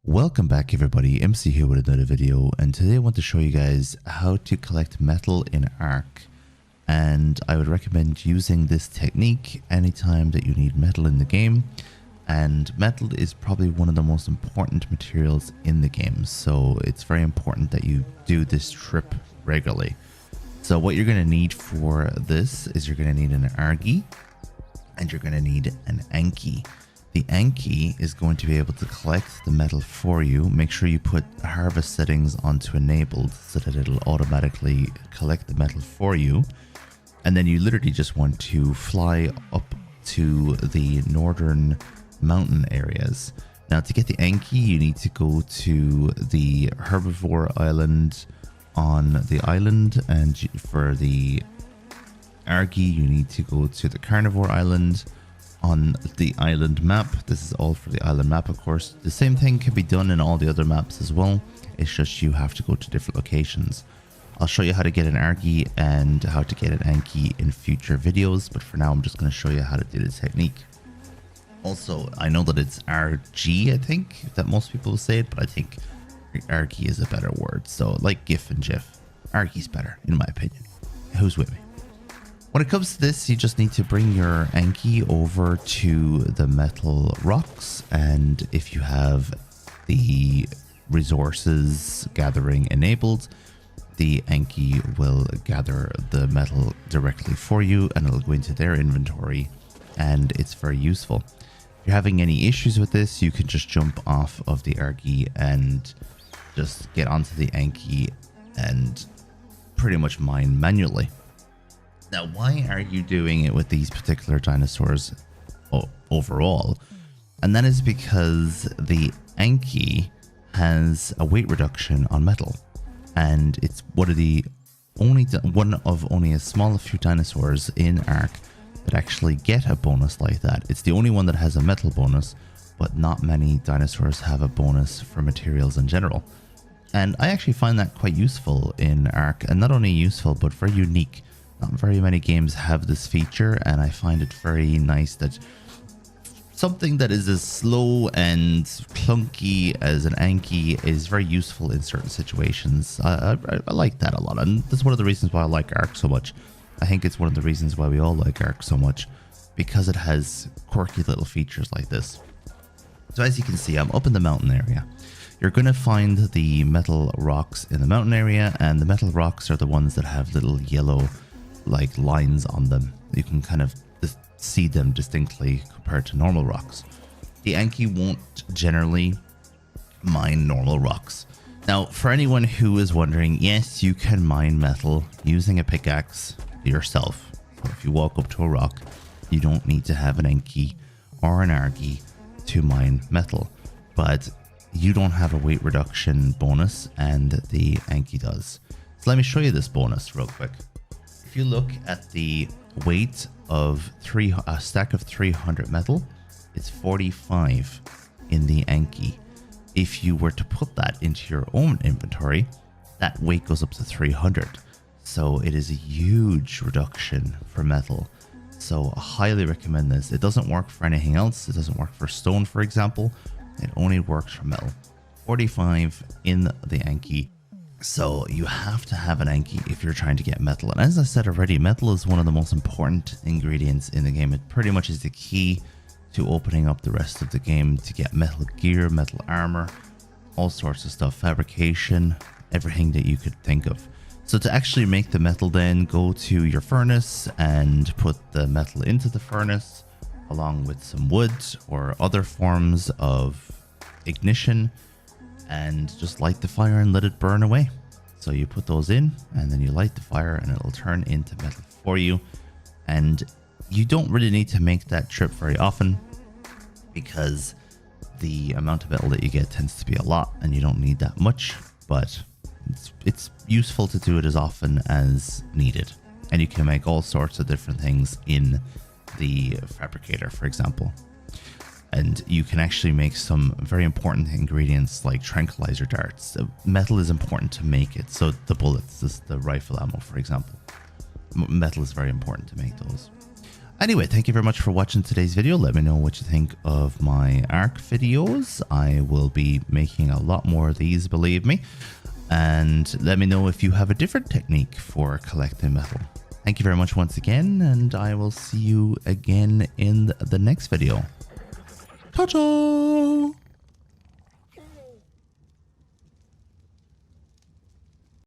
Welcome back everybody, MC here with another video, and today I want to show you guys how to collect metal in ARK. And I would recommend using this technique anytime that you need metal in the game, and metal is probably one of the most important materials in the game, so it's very important that you do this trip regularly. So what you're going to need for this is you're going to need an ARK and you're going to need an Anki. The Anki is going to be able to collect the metal for you. Make sure you put harvest settings onto enabled so that it'll automatically collect the metal for you. And then you literally just want to fly up to the northern mountain areas. Now to get the Anki, you need to go to the herbivore island on the island, and for the ARK you need to go to the carnivore island on the island map. This is all for the island map, of course. The same thing can be done in all the other maps as well. It's just you have to go to different locations. I'll show you how to get an ARK and how to get an Anki in future videos, but for now I'm just going to show you how to do the technique. Also, I know that it's RG, I think, that most people say it, but I think ARK is a better word. So like GIF and GIF, ARK is better in my opinion. Who's with me? When it comes to this, you just need to bring your Anki over to the metal rocks, and if you have the resources gathering enabled, the Anki will gather the metal directly for you and it'll go into their inventory, and it's very useful. If you're having any issues with this, you can just jump off of the ARK and just get onto the Anki and pretty much mine manually. Now, why are you doing it with these particular dinosaurs overall? And that is because the Anki has a weight reduction on metal, and it's one of only a small few dinosaurs in ARK that actually get a bonus like that. It's the only one that has a metal bonus, but not many dinosaurs have a bonus for materials in general. And I actually find that quite useful in ARK, and not only useful but very unique. Not very many games have this feature, and I find it very nice that something that is as slow and clunky as an Anki is very useful in certain situations. I like that a lot, and that's one of the reasons why I like ARK so much. I think it's one of the reasons why we all like ARK so much, because it has quirky little features like this. So as you can see, I'm up in the mountain area. You're going to find the metal rocks in the mountain area, and the metal rocks are the ones that have little yellow like lines on them. You can kind of see them distinctly compared to normal rocks. The Anki won't generally mine normal rocks. Now, for anyone who is wondering, yes, you can mine metal using a pickaxe yourself. So if you walk up to a rock, you don't need to have an Anki or an ARK to mine metal, but you don't have a weight reduction bonus, and the Anki does. So let me show you this bonus real quick. If you look at the weight of a stack of 300 metal, it's 45 in the Anki. If you were to put that into your own inventory, that weight goes up to 300. So it is a huge reduction for metal. So I highly recommend this. It doesn't work for anything else. It doesn't work for stone, for example. It only works for metal. 45 in the Anki. So you have to have an Anki if you're trying to get metal. And as I said already, metal is one of the most important ingredients in the game. It pretty much is the key to opening up the rest of the game to get metal gear, metal armor, all sorts of stuff, fabrication, everything that you could think of. So to actually make the metal, then go to your furnace and put the metal into the furnace along with some wood or other forms of ignition, and just light the fire and let it burn away. So you put those in and then you light the fire and it'll turn into metal for you. And you don't really need to make that trip very often, because the amount of metal that you get tends to be a lot and you don't need that much, but it's useful to do it as often as needed. And you can make all sorts of different things in the fabricator, for example. And you can actually make some very important ingredients like tranquilizer darts. Metal is important to make it. So the bullets, the rifle ammo, for example. Metal is very important to make those. Anyway, thank you very much for watching today's video. Let me know what you think of my ARK videos. I will be making a lot more of these, believe me. And let me know if you have a different technique for collecting metal. Thank you very much once again, and I will see you again in the next video. Ciao, ciao!